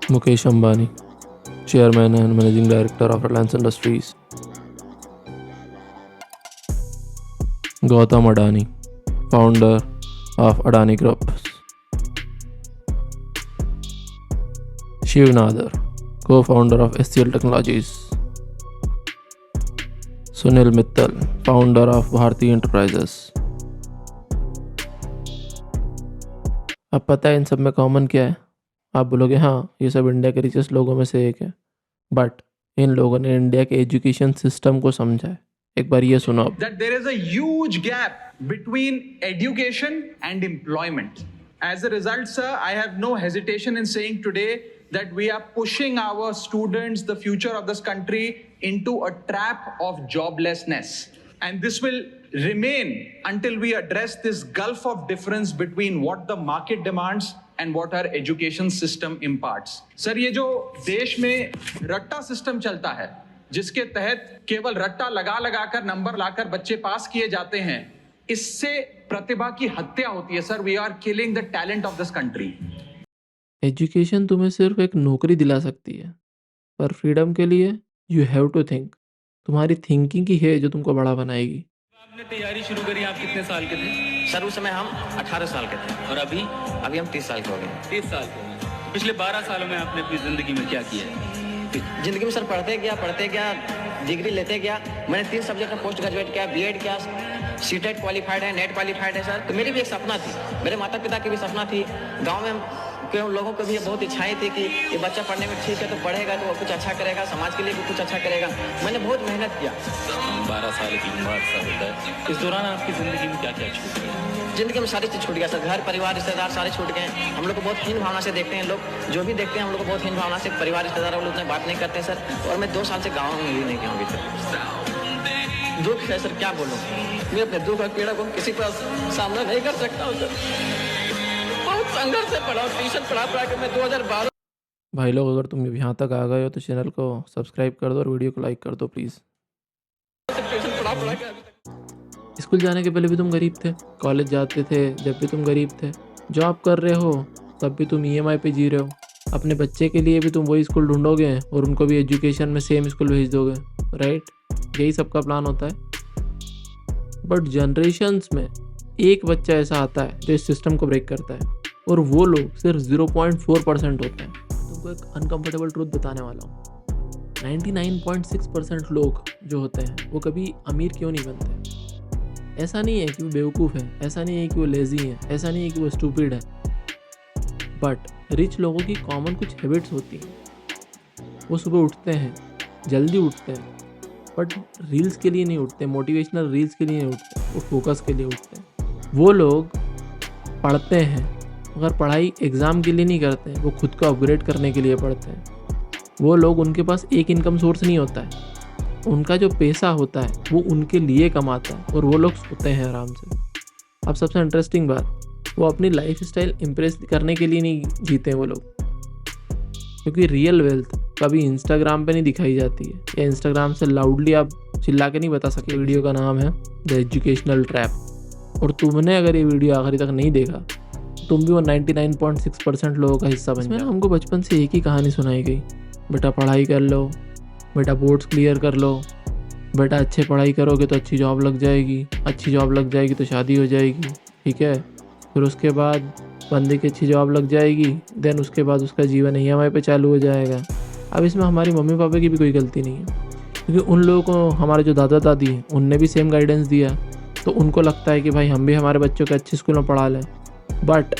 Mukesh Ambani, Chairman and Managing Director of Reliance Industries. Gautam Adani, Founder of Adani Group. Shiv Nadar, Co-founder of SCL Technologies. Sunil Mittal, Founder of Bharti Enterprises. अब पता है इन सब में common क्या है? आप बोलोगे हाँ ये सब इंडिया के रिचेस्ट लोगों में से एक है, बट इन लोगों ने इंडिया के एजुकेशन सिस्टम को समझा है। एक बार ये सुनो। That there is a huge gap between education and employment. As a result, sir, I have no hesitation in saying today that we are pushing our students, the future of this country, into a trap of joblessness. And this will remain until we address this gulf of difference between what the market demands and what our education system imparts. Sir, ये जो देश में रट्टा system चलता है, जिसके तहत केवल रट्टा लगा लगा कर नंबर लाकर बच्चे पास किए जाते हैं, इससे प्रतिभा की हत्या होती है। Sir, we are killing the talent of this country. Education तुम्हें सिर्फ एक नौकरी दिला सकती है, पर फ्रीडम के लिए यू हैव टू थिंक। तुम्हारी थिंकिंग ही है जो तुमको बड़ा बनाएगी। आपने तैयारी शुरू करी, आप कितने साल के थे? सर उस समय हम 18 साल के थे और अभी हम 30 साल के हो गए। 30 साल के हैं। पिछले 12 सालों में आपने अपनी जिंदगी में क्या किया है? जिंदगी में सर पढ़ते गया, डिग्री लेते गया। मैंने 3 सब्जेक्ट में पोस्ट ग्रेजुएट किया, बीएड किया, सीटेट क्वालिफाइड है, नेट क्वालिफाइड है सर। तो मेरी भी एक सपना थी, मेरे माता पिता की भी सपना थी, गाँव में के लोगों को भी ये बहुत इच्छाएं थी कि ये बच्चा पढ़ने में ठीक है तो पढ़ेगा तो वो कुछ अच्छा करेगा, समाज के लिए भी कुछ अच्छा करेगा। मैंने बहुत मेहनत किया। 12 साल की उम्र सा होता है, इस दौरान आपकी जिंदगी में क्या क्या छूट गया? जिंदगी में सारी चीज़ छूट गया सर। घर परिवार रिश्तेदार सारे छूट गए। हम लोग को बहुत हीन भावना से देखते हैं लोग, जो भी देखते हैं हम लोग को बहुत हीन भावना से। परिवार रिश्तेदार हम लोग उतने बात नहीं करते सर। और मैं 2 साल से गाँव में भी नहीं गया अभी तक। दुख है सर, क्या बोलूँ। मैं अपने दुख और पीड़ा को किसी पर सामना नहीं कर सकता हूँ सर। बहुत संघर्ष से पढ़ा, ट्यूशन पढ़ा के मैं 2012। भाई लोग, अगर तुम यहाँ तक आ गए हो तो चैनल को सब्सक्राइब कर दो और वीडियो को लाइक कर दो प्लीज़। स्कूल जाने के पहले भी तुम गरीब थे, कॉलेज जाते थे जब भी तुम गरीब थे, जॉब कर रहे हो तब भी तुम ईएमआई पे जी रहे हो। अपने बच्चे के लिए भी तुम वही स्कूल ढूंढोगे और उनको भी एजुकेशन में सेम स्कूल भेज दोगे, राइट? यही सबका प्लान होता है। बट जनरेशन्स में एक बच्चा ऐसा आता है जो इस सिस्टम को ब्रेक करता है, और वो लोग सिर्फ 0.4% होते हैं। तुमको एक अनकंफर्टेबल ट्रूथ बताने वाला हूँ। 99.6% लोग जो होते हैं वो कभी अमीर क्यों नहीं बनते? ऐसा नहीं है कि वो बेवकूफ़ है, ऐसा नहीं है कि वो लेज़ी है, ऐसा नहीं है कि वो स्टूपिड है, बट रिच लोगों की कॉमन कुछ हैबिट्स होती हैं। वो सुबह उठते हैं, जल्दी उठते हैं, बट रील्स के लिए नहीं उठते, मोटिवेशनल रील्स के लिए नहीं उठते, वो फोकस के लिए उठते हैं। वो लोग पढ़ते हैं, मगर पढ़ाई एग्ज़ाम के लिए नहीं करते हैं, वो खुद को अपग्रेड करने के लिए पढ़ते हैं। वो लोग, उनके पास एक इनकम सोर्स नहीं होता है, उनका जो पैसा होता है वो उनके लिए कमाता है, और वो लोग सोते हैं आराम से। अब सबसे इंटरेस्टिंग बात, वो अपनी लाइफ स्टाइल इम्प्रेस करने के लिए नहीं जीते हैं वो लोग, क्योंकि रियल वेल्थ कभी इंस्टाग्राम पे नहीं दिखाई जाती है, या इंस्टाग्राम से लाउडली आप चिल्ला के नहीं बता सकते। वीडियो का नाम है द एजुकेशनल ट्रैप, और तुमने अगर ये वीडियो आखिरी तक नहीं देखा, तुम भी वो 99.6% लोगों का हिस्सा बन जाओ। हमको बचपन से एक ही कहानी सुनाई गई, बेटा पढ़ाई कर लो, बेटा बोर्ड्स क्लियर कर लो, बेटा अच्छे पढ़ाई करोगे तो अच्छी जॉब लग जाएगी, अच्छी जॉब लग जाएगी तो शादी हो जाएगी, ठीक है? फिर उसके बाद बंदे की अच्छी जॉब लग जाएगी, देन उसके बाद उसका जीवन ईएमआई पे चालू हो जाएगा। अब इसमें हमारी मम्मी पापा की भी कोई गलती नहीं है, क्योंकि उन लोगों को हमारे जो दादा दादी हैं उनने भी सेम गाइडेंस दिया, तो उनको लगता है कि भाई हम भी हमारे बच्चों को अच्छे स्कूल में पढ़ा लें। बट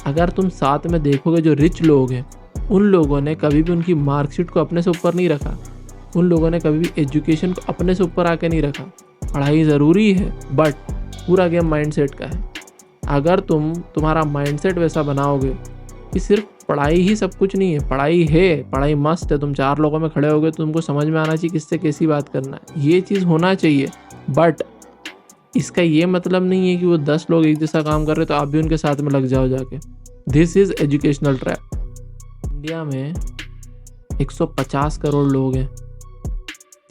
अगर तुम साथ में देखोगे, जो रिच लोग हैं उन लोगों ने कभी भी उनकी मार्कशीट को अपने से ऊपर नहीं रखा, उन लोगों ने कभी भी एजुकेशन को अपने से ऊपर आके नहीं रखा। पढ़ाई ज़रूरी है, बट पूरा गेम माइंडसेट का है। अगर तुम्हारा माइंडसेट वैसा बनाओगे कि सिर्फ पढ़ाई ही सब कुछ नहीं है, पढ़ाई है, पढ़ाई मस्त है, तुम 4 लोगों में खड़े होगे तो तुमको समझ में आना चाहिए किससे कैसी बात करना है, ये चीज़ होना चाहिए। बट इसका ये मतलब नहीं है कि वो 10 लोग एक जैसा काम कर रहे तो आप भी उनके साथ में लग जाओ जाके। This is educational trap. India में 150 करोड़ लोग हैं,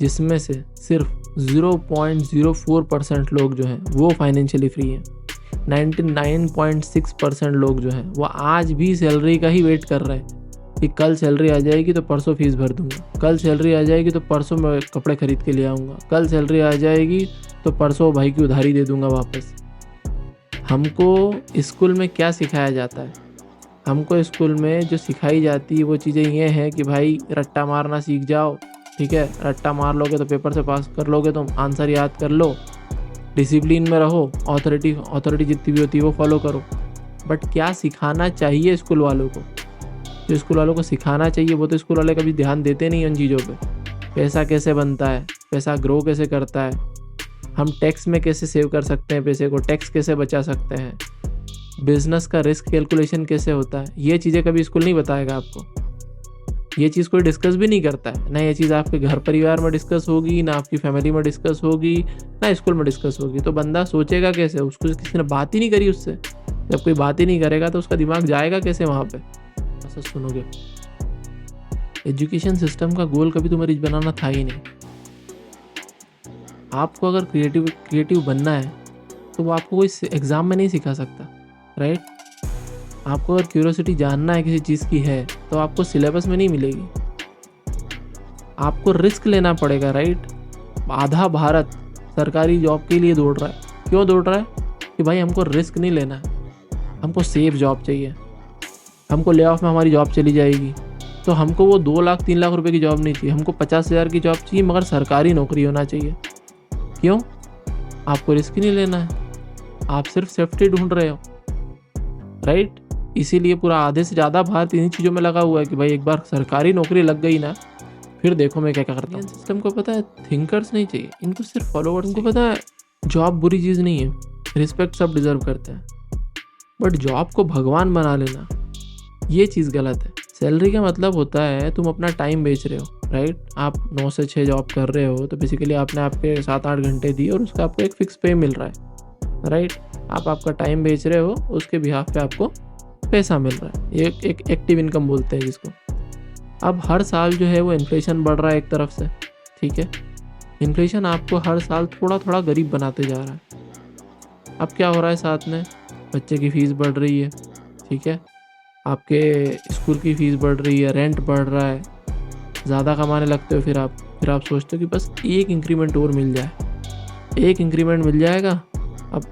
जिसमें से सिर्फ 0.04% लोग जो हैं वो फाइनेंशियली फ्री हैं। 99.6% लोग जो हैं वो आज भी सैलरी का ही वेट कर रहे हैं। कि कल सैलरी आ जाएगी तो परसों फीस भर दूंगा, कल सैलरी आ जाएगी तो परसों मैं कपड़े खरीद के ले आऊँगा, कल सैलरी आ जाएगी तो परसों भाई की उधारी दे दूंगा वापस। हमको स्कूल में क्या सिखाया जाता है? हमको स्कूल में जो सिखाई जाती है वो चीज़ें ये हैं कि भाई रट्टा मारना सीख जाओ, ठीक है, रट्टा मार लोगे तो पेपर से पास कर लोगे, तुम आंसर याद कर लो, डिसिप्लिन में रहो, अथॉरिटी जितनी भी होती है वो फॉलो करो। बट क्या सिखाना चाहिए स्कूल वालों को? जो स्कूल वालों को सिखाना चाहिए वो तो स्कूल वाले कभी ध्यान देते नहीं उन चीज़ों पे। पैसा कैसे बनता है, पैसा ग्रो कैसे करता है, हम टैक्स में कैसे सेव कर सकते हैं पैसे को, टैक्स कैसे बचा सकते हैं, बिजनेस का रिस्क कैलकुलेशन कैसे होता है, ये चीज़ें कभी स्कूल नहीं बताएगा आपको। ये चीज़ कोई डिस्कस भी नहीं करता है, ना ये चीज़ आपके घर परिवार में डिस्कस होगी, ना आपकी फैमिली में डिस्कस होगी, ना स्कूल में डिस्कस होगी। तो बंदा सोचेगा कैसे? उसको किसी ने बात ही नहीं करी उससे। जब कोई बात ही नहीं करेगा तो उसका दिमाग जाएगा कैसे वहाँ पे? ऐसा सुनोगे। एजुकेशन सिस्टम का गोल कभी तुम्हें रिच बनाना था ही नहीं। आपको अगर क्रिएटिव बनना है तो वो आपको कोई एग्ज़ाम में नहीं सिखा सकता, राइट? आपको अगर क्यूरियोसिटी जानना है किसी चीज़ की है तो आपको सिलेबस में नहीं मिलेगी, आपको रिस्क लेना पड़ेगा, राइट? आधा भारत सरकारी जॉब के लिए दौड़ रहा है। क्यों दौड़ रहा है? कि भाई हमको रिस्क नहीं लेना है, हमको सेफ जॉब चाहिए, हमको ले ऑफ में हमारी जॉब चली जाएगी, तो हमको वो 2 लाख 3 लाख रुपए की जॉब नहीं चाहिए, हमको 50,000 की जॉब चाहिए मगर सरकारी नौकरी होना चाहिए। क्यों? आपको रिस्क ही नहीं लेना है, आप सिर्फ सेफ्टी ढूंढ रहे हो, राइट? इसीलिए पूरा आधे से ज़्यादा भारत इन्हीं चीज़ों में लगा हुआ है कि भाई एक बार सरकारी नौकरी लग गई ना, फिर देखो मैं क्या क्या करता हूँ। सिस्टम को पता है थिंकर्स नहीं चाहिए, इनको सिर्फ फॉलोअर्स। इनको पता है जॉब बुरी चीज़ नहीं है, रिस्पेक्ट सब डिजर्व करते हैं, बट जॉब को भगवान बना लेना ये चीज़ गलत है। सैलरी का मतलब होता है तुम अपना टाइम बेच रहे हो, राइट? आप 9 से 6 जॉब कर रहे हो तो बेसिकली आपने आपके 7-8 घंटे दिए और उसका आपको एक फिक्स पे मिल रहा है, राइट? आप आपका टाइम बेच रहे हो, उसके बिहाफ पे आपको पैसा मिल रहा है। ये एक एक्टिव इनकम बोलते हैं जिसको। अब हर साल जो है वो इन्फ्लेशन बढ़ रहा है एक तरफ से, ठीक है? इन्फ्लेशन आपको हर साल थोड़ा थोड़ा गरीब बनाते जा रहा है। अब क्या हो रहा है साथ में? बच्चे की फ़ीस बढ़ रही है, ठीक है, आपके स्कूल की फ़ीस बढ़ रही है, रेंट बढ़ रहा है, ज़्यादा कमाने लगते हो, फिर आप सोचते हो कि बस एक इंक्रीमेंट और मिल जाए, एक इंक्रीमेंट मिल जाएगा। अब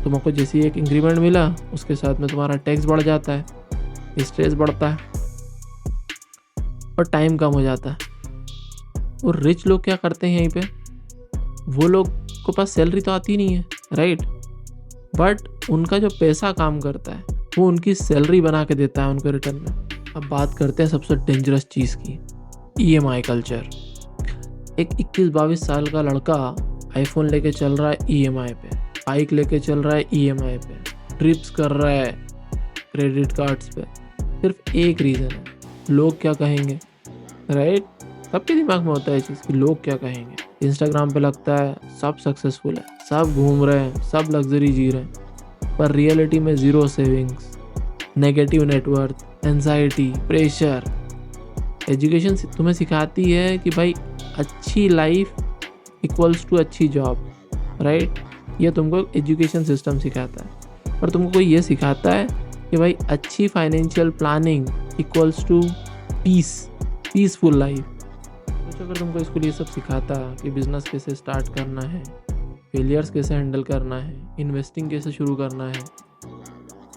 तुमको जैसे एक इंक्रीमेंट मिला उसके साथ में तुम्हारा टैक्स बढ़ जाता है, स्ट्रेस बढ़ता है और टाइम कम हो जाता है। और रिच लोग क्या करते हैं यहीं पे? वो लोग को पास सैलरी तो आती नहीं है, राइट? बट उनका जो पैसा काम करता है वो उनकी सैलरी बना के देता है उनको रिटर्न में। अब बात करते हैं सबसे डेंजरस चीज़ की, EMI कल्चर। एक 21-22 साल का लड़का आईफोन लेके चल रहा है EMI पे, बाइक लेके चल रहा है EMI पे, ट्रिप्स कर रहा है क्रेडिट कार्ड्स पे। सिर्फ एक रीज़न है, लोग क्या कहेंगे, राइट? सबके दिमाग में होता है ये चीज़ कि लोग क्या कहेंगे। इंस्टाग्राम पे लगता है सब सक्सेसफुल है, सब घूम रहे हैं, सब लग्जरी जी रहे हैं, पर रियलिटी में zero savings, negative net worth, anxiety, pressure. Education तुम्हें सिखाती है कि भाई अच्छी लाइफ इक्वल्स टू अच्छी जॉब, राइट? ये तुमको एजुकेशन सिस्टम सिखाता है। पर तुमको कोई ये सिखाता है कि भाई अच्छी financial planning equals to peaceful life. सोचो अगर तुमको स्कूल ये सब सिखाता कि बिज़नेस कैसे स्टार्ट करना है, फेलियर्स कैसे हैंडल करना है, इन्वेस्टिंग कैसे शुरू करना है,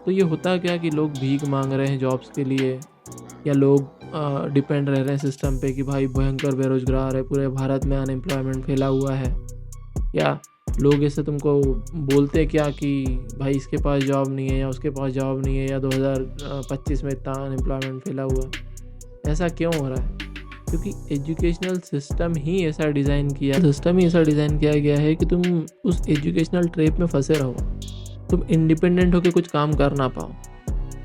तो ये होता क्या कि लोग भीख मांग रहे हैं जॉब्स के लिए, या लोग डिपेंड रह रहे हैं सिस्टम पे कि भाई भयंकर बेरोजगार है, पूरे भारत में अनएम्प्लॉयमेंट फैला हुआ है। या लोग ऐसे तुमको बोलते क्या कि भाई इसके पास जॉब नहीं है या उसके पास जॉब नहीं है, या 2025 में इतना अनएम्प्लॉयमेंट फैला हुआ है। ऐसा क्यों हो रहा है? क्योंकि एजुकेशनल सिस्टम ही ऐसा डिज़ाइन किया गया है कि तुम उस एजुकेशनल ट्रैप में फंसे रहो, तुम इंडिपेंडेंट होकर कुछ काम कर ना पाओ।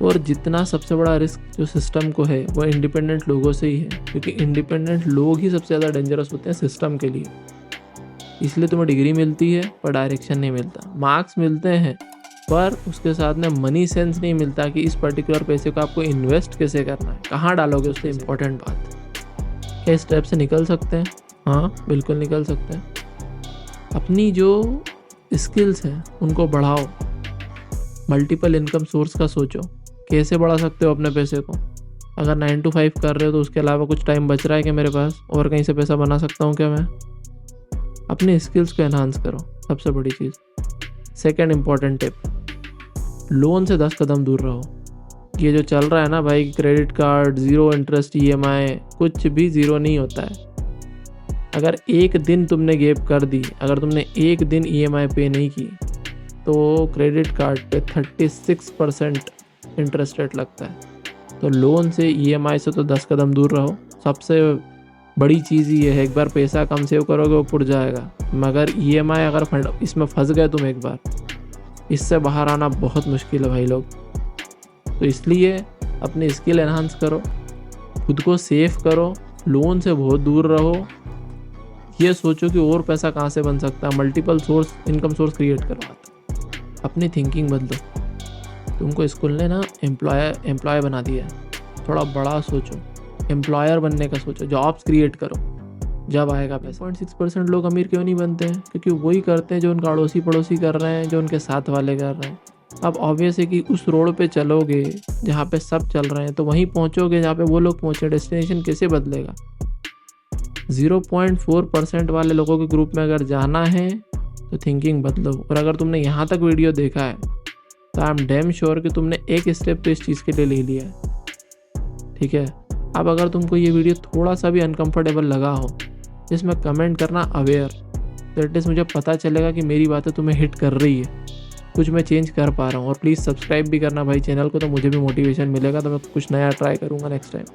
और जितना सबसे बड़ा रिस्क जो सिस्टम को है वो इंडिपेंडेंट लोगों से ही है, क्योंकि इंडिपेंडेंट लोग ही सबसे ज़्यादा डेंजरस होते हैं सिस्टम के लिए। इसलिए तुम्हें डिग्री मिलती है पर डायरेक्शन नहीं मिलता, मार्क्स मिलते हैं पर उसके साथ में मनी सेंस नहीं मिलता कि इस पर्टिकुलर पैसे को आपको इन्वेस्ट कैसे करना है, कहाँ डालोगे, उससे इम्पोर्टेंट बात। क्या इस स्टेप से निकल सकते हैं? हाँ, बिल्कुल निकल सकते हैं। अपनी जो स्किल्स हैं उनको बढ़ाओ, मल्टीपल इनकम सोर्स का सोचो, कैसे बढ़ा सकते हो अपने पैसे को, अगर 9 to 5 कर रहे हो तो उसके अलावा कुछ टाइम बच रहा है क्या मेरे पास, और कहीं से पैसा बना सकता हूँ क्या मैं? अपनी स्किल्स को एनहांस करो, सबसे बड़ी चीज़। सेकंड इम्पॉर्टेंट टिप, लोन से 10 कदम दूर रहो। ये जो चल रहा है ना भाई, credit card, zero interest EMI, कुछ भी ज़ीरो नहीं होता है। अगर एक दिन तुमने गैप कर दी, अगर तुमने एक दिन EMI पे नहीं की, तो क्रेडिट कार्ड पे 36% इंटरेस्ट रेट लगता है। तो लोन से EMI से तो 10 कदम दूर रहो। सबसे बड़ी चीज़ ये है, एक बार पैसा कम सेव करोगे वो पुट जाएगा, मगर EMI अगर इसमें फंस गए तुम एक बार, इससे बाहर आना बहुत मुश्किल है भाई लोग। तो इसलिए अपनी स्किल एनहांस करो, खुद को सेव करो, लोन से बहुत दूर रहो। ये सोचो कि और पैसा कहाँ से बन सकता है, multiple source, income source create करवाता। अपनी थिंकिंग बदलो। तुमको स्कूल ने ना एम्प्लॉय बना दिया है, थोड़ा बड़ा सोचो, एम्प्लॉयर बनने का सोचो, जॉब्स क्रिएट करो, जब आएगा पैसा। 0.6% लोग अमीर क्यों नहीं बनते हैं? क्योंकि वही करते हैं जो उनका अड़ोसी पड़ोसी कर रहे हैं, जो उनके साथ वाले कर रहे हैं। अब ऑब्वियस है कि उस रोड पे चलोगे जहाँ पे सब चल रहे हैं, तो वहीं पहुँचोगे जहाँ पे वो लोग पहुँचे। डेस्टिनेशन कैसे बदलेगा? 0.4% वाले लोगों के ग्रुप में अगर जाना है तो थिंकिंग बदलो। और अगर तुमने यहाँ तक वीडियो देखा है तो आई एम डैम श्योर कि तुमने एक स्टेप तो इस चीज़ के लिए ले लिया है। ठीक है, अब अगर तुमको ये वीडियो थोड़ा सा भी अनकंफर्टेबल लगा हो, जिसमें कमेंट करना अवेयर, तो एटलीस्ट मुझे पता चलेगा कि मेरी बातें तुम्हें हिट कर रही है, कुछ मैं चेंज कर पा रहा हूँ। और प्लीज़ सब्सक्राइब भी करना भाई चैनल को, तो मुझे भी मोटिवेशन मिलेगा, तो मैं कुछ नया ट्राई करूँगा नेक्स्ट टाइम।